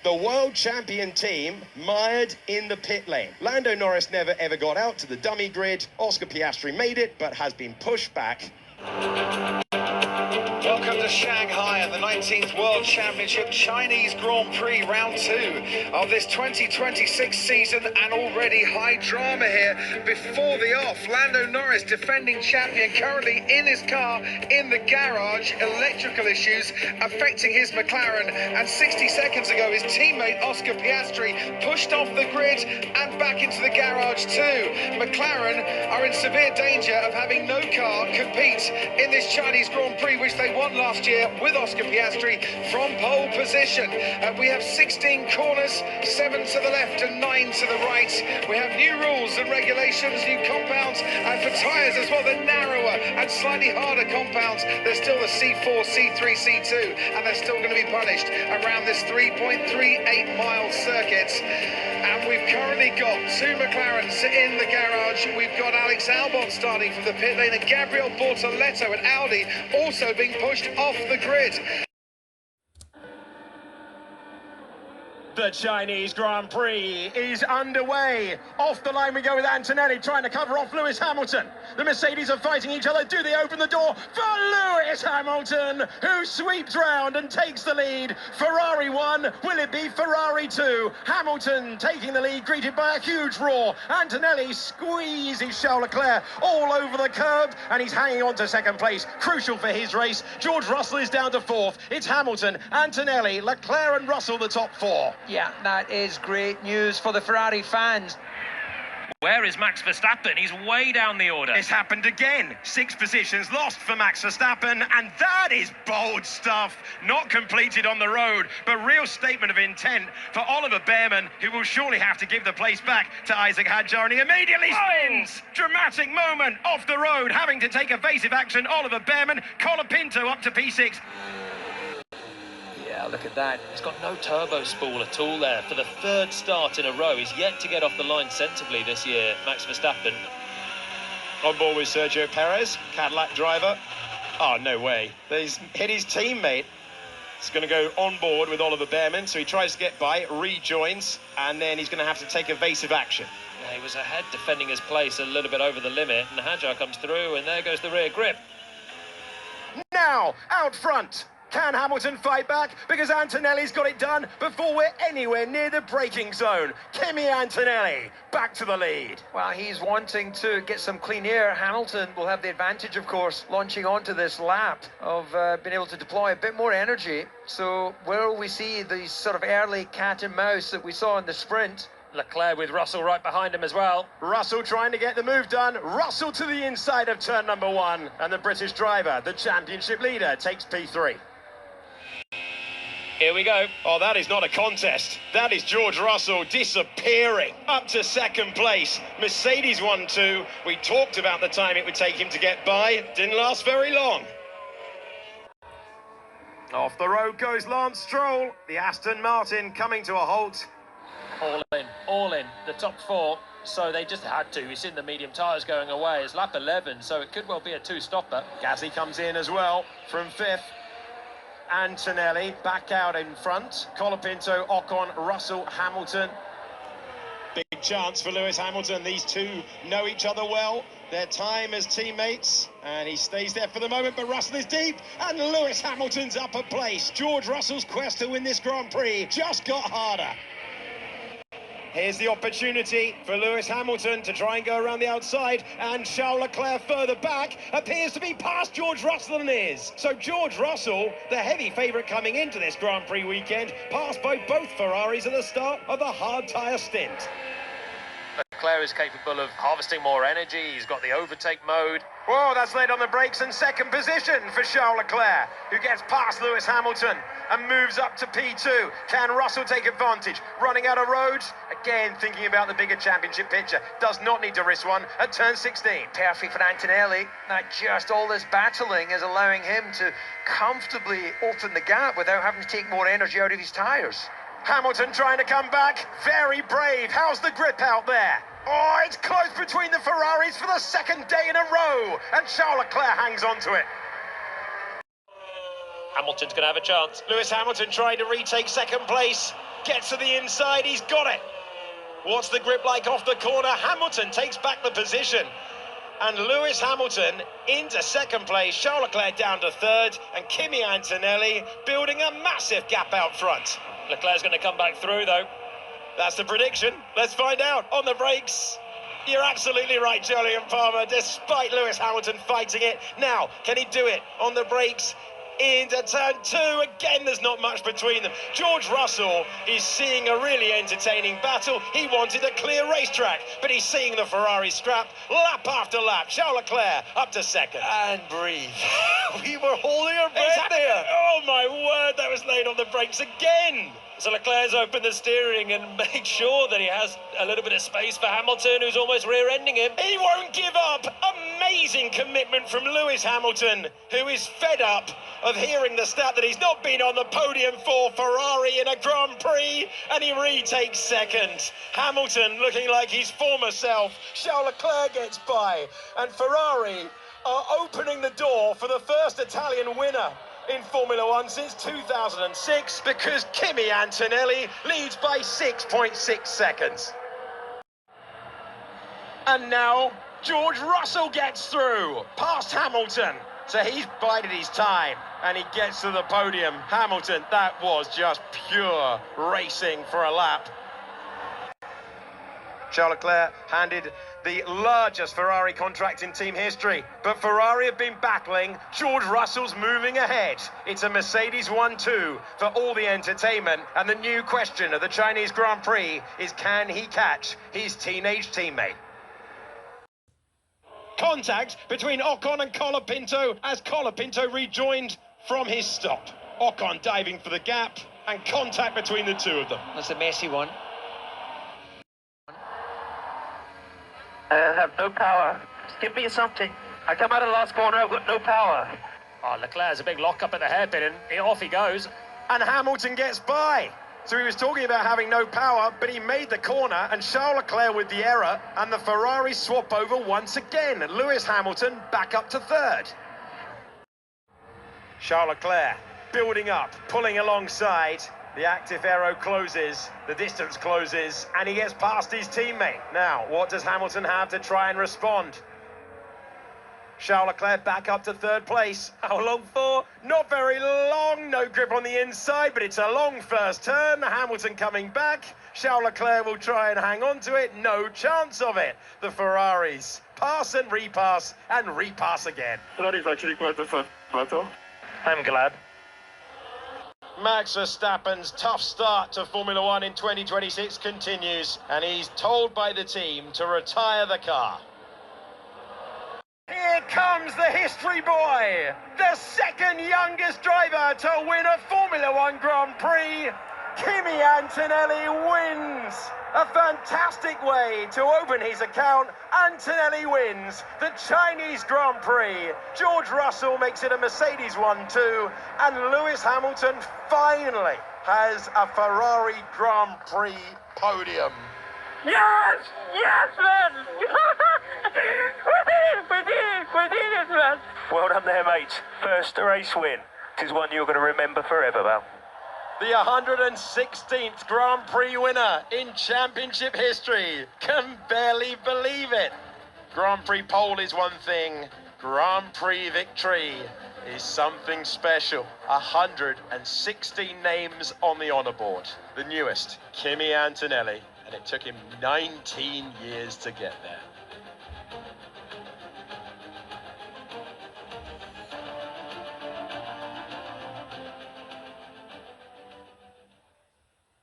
The world champion team mired in the pit lane. Lando Norris never ever got out to the dummy grid. Oscar Piastri made it, but has been pushed back. Welcome to Shanghai at the 19th World Championship Chinese Grand Prix Round 2 of this 2026 season, and already high drama here before the off. Lando Norris, defending champion, currently in his car in the garage. Electrical issues affecting his McLaren, and 60 seconds ago his teammate Oscar Piastri pushed off the grid and back into the garage too. McLaren are in severe danger of having no car compete in this Chinese Grand Prix, which they won last year with Oscar Piastri from pole position. We have 16 corners, 7 to the left and 9 to the right. We have new rules and regulations, new compounds, and for tyres as well, the narrower and slightly harder compounds. There's still the C4, C3, C2, and they're still going to be punished around this 3.38-mile circuit. And we've currently got 2 McLarens in the garage. We've got Alex Albon starting from the pit lane, and Gabriel Bortoleto at Audi also being pushed off the grid. The Chinese Grand Prix is underway. Off the line we go with Antonelli trying to cover off Lewis Hamilton. The Mercedes are fighting each other. Do they open the door for Lewis Hamilton, who sweeps round and takes the lead? Ferrari 1, will it be Ferrari 2? Hamilton taking the lead, greeted by a huge roar. Antonelli squeezes Charles Leclerc all over the curb, and he's hanging on to second place. Crucial for his race. George Russell is down to 4th. It's Hamilton, Antonelli, Leclerc and Russell, the top 4. Yeah, that is great news for the Ferrari fans. Where is Max Verstappen? He's way down the order. It's happened again. 6 positions lost for Max Verstappen, and that is bold stuff. Not completed on the road, but real statement of intent for Oliver Behrman, who will surely have to give the place back to Isaac Hadjar, and he immediately spins. Dramatic moment off the road, having to take evasive action. Oliver Behrman, Colapinto up to P6. Yeah, look at that. He's got no turbo spool at all there. For the 3rd start in a row, he's yet to get off the line sensibly this year, Max Verstappen. On board with Sergio Perez, Cadillac driver. Oh, no way. He's hit his teammate. He's going to go on board with Oliver Behrman, so he tries to get by, rejoins, and then he's going to have to take evasive action. Yeah, he was ahead defending his place a little bit over the limit, and Hadjar comes through, and there goes the rear grip. Now, out front. Can Hamilton fight back? Because Antonelli's got it done before we're anywhere near the braking zone. Kimi Antonelli, back to the lead. Well, he's wanting to get some clean air. Hamilton will have the advantage, of course, launching onto this lap of being able to deploy a bit more energy. So where will we see these sort of early cat and mouse that we saw in the sprint? Leclerc with Russell right behind him as well. Russell trying to get the move done. Russell to the inside of turn number 1. And the British driver, the championship leader, takes P3. Here we go. Oh, that is not a contest. That is George Russell disappearing up to second place. Mercedes 1-2. We talked about the time it would take him to get by. Didn't last very long. Off the road goes Lance Stroll. The Aston Martin coming to a halt. All in. The top 4. So they just had to. We've seen the medium tyres going away. It's lap 11, so it could well be a 2-stopper. Gasly comes in as well from 5th. Antonelli back out in front. Colapinto, Ocon, Russell, Hamilton. Big chance for Lewis Hamilton. These two know each other well. Their time as teammates. And he stays there for the moment, but Russell is deep. And Lewis Hamilton's up a place. George Russell's quest to win this Grand Prix just got harder. Here's the opportunity for Lewis Hamilton to try and go around the outside, and Charles Leclerc further back appears to be past George Russell and is. So George Russell, the heavy favourite coming into this Grand Prix weekend, passed by both Ferraris at the start of the hard tyre stint. Leclerc is capable of harvesting more energy. He's got the overtake mode. Whoa, that's laid on the brakes, and second position for Charles Leclerc, who gets past Lewis Hamilton and moves up to P2. Can Russell take advantage? Running out of roads? Again, thinking about the bigger championship picture. Does not need to risk one at turn 16. Perfect for Antonelli. Now, just all this battling is allowing him to comfortably open the gap without having to take more energy out of his tyres. Hamilton trying to come back. Very brave. How's the grip out there? Oh, it's close between the Ferraris for the 2nd day in a row. And Charles Leclerc hangs on to it. Hamilton's going to have a chance. Lewis Hamilton trying to retake second place. gets to the inside, he's got it. What's the grip like off the corner? Hamilton takes back the position. And Lewis Hamilton into second place, Charles Leclerc down to third, and Kimi Antonelli building a massive gap out front. Leclerc's going to come back through, though. That's the prediction. Let's find out. On the brakes. You're absolutely right, Jolyon Palmer, despite Lewis Hamilton fighting it. Now, can he do it on the brakes? Into turn two. Again, there's not much between them. George Russell is seeing a really entertaining battle. He wanted a clear racetrack, but he's seeing the Ferrari scrap lap after lap. Charles Leclerc up to second. And breathe. We were holding our breath there. Oh my word, that was laid on the brakes again. So Leclerc's opened the steering and made sure that he has a little bit of space for Hamilton, who's almost rear-ending him. He won't give up. Amazing commitment from Lewis Hamilton, who is fed up of hearing the stat that he's not been on the podium for Ferrari in a Grand Prix, and he retakes second. Hamilton looking like his former self. Charles Leclerc gets by, and Ferrari are opening the door for the first Italian winner in Formula One since 2006, because Kimi Antonelli leads by 6.6 seconds. And now George Russell gets through past Hamilton, so he's bided his time and he gets to the podium. Hamilton, that was just pure racing for a lap. Charles Leclerc handed the largest Ferrari contract in team history, but Ferrari have been battling. George Russell's moving ahead. It's a Mercedes 1-2 for all the entertainment, and the new question of the Chinese Grand Prix is, can he catch his teenage teammate? Contact between Ocon and Colapinto as Colapinto rejoined from his stop. Ocon diving for the gap, and contact between the two of them. That's a messy one. I have no power. Just give me something. I come out of the last corner, I've got no power. Oh, Leclerc's a big lock-up at the hairpin, and off he goes. And Hamilton gets by. So he was talking about having no power, but he made the corner, and Charles Leclerc with the error, and the Ferrari swap over once again. Lewis Hamilton back up to third. Charles Leclerc building up, pulling alongside. The active arrow closes, the distance closes, and he gets past his teammate. Now, what does Hamilton have to try and respond? Charles Leclerc back up to third place. How long for? Not very long. No grip on the inside, but it's a long first turn. Hamilton coming back. Charles Leclerc will try and hang on to it. No chance of it. The Ferraris pass and repass again. That is actually quite a fun battle. I'm glad. Max Verstappen's tough start to Formula One in 2026 continues, and he's told by the team to retire the car. Here comes the history boy, the second youngest driver to win a Formula One Grand Prix. Kimi Antonelli wins. A fantastic way to open his account. Antonelli wins the Chinese Grand Prix. George Russell makes it a Mercedes 1-2. And Lewis Hamilton finally has a Ferrari Grand Prix podium. Yes! Yes, man! we did it, man! Well done there, mate. First race win. It is one you're going to remember forever, Val. The 116th Grand Prix winner in championship history. Can barely believe it. Grand Prix pole is one thing. Grand Prix victory is something special. 116 names on the honour board. The newest, Kimi Antonelli, and it took him 19 years to get there.